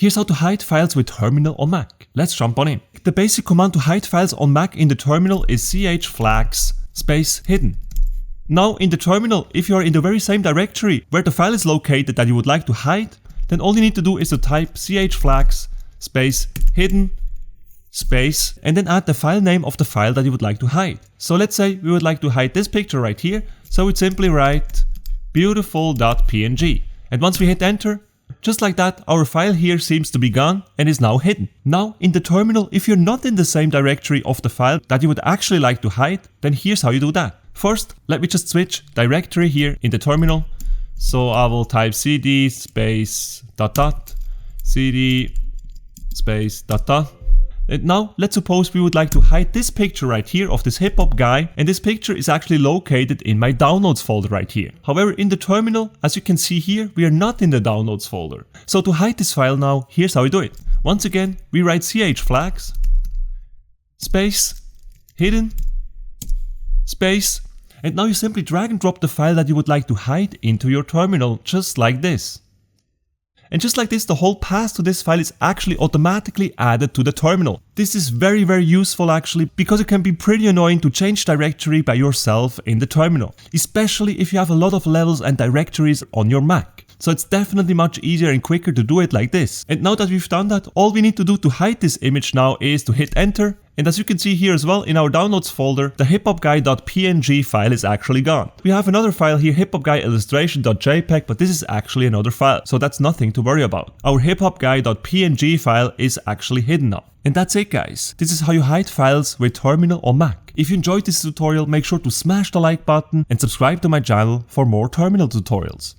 Here's how to hide files with terminal on Mac. Let's jump on in. The basic command to hide files on Mac in the terminal is chflags space hidden. Now in the terminal, if you are in the very same directory where the file is located that you would like to hide, then all you need to do is to type chflags space hidden space and then add the file name of the file that you would like to hide. So let's say we would like to hide this picture right here, so we'd simply write beautiful.png, and once we hit enter, just like that, our file here seems to be gone and is now hidden. Now in the terminal, if you're not in the same directory of the file that you would actually like to hide, then here's how you do that. First, let me just switch directory here in the terminal. So I will type cd space ... cd space ... And now let's suppose we would like to hide this picture right here of this hip hop guy, and this picture is actually located in my downloads folder right here. However, in the terminal, as you can see here, we are not in the downloads folder. So to hide this file now, here's how we do it. Once again, we write chflags space hidden space, and now you simply drag and drop the file that you would like to hide into your terminal, just like this. And just like this, the whole path to this file is actually automatically added to the terminal. This is very useful actually, because it can be pretty annoying to change directory by yourself in the terminal, especially if you have a lot of levels and directories on your Mac. So it's definitely much easier and quicker to do it like this. And now that we've done that, all we need to do to hide this image now is to hit enter. And as you can see here as well, in our downloads folder, the hiphopguy.png file is actually gone. We have another file here, hiphopguyillustration.jpg, but this is actually another file, so that's nothing to worry about. Our hiphopguy.png file is actually hidden now. And that's it guys. This is how you hide files with terminal on Mac. If you enjoyed this tutorial, make sure to smash the like button and subscribe to my channel for more terminal tutorials.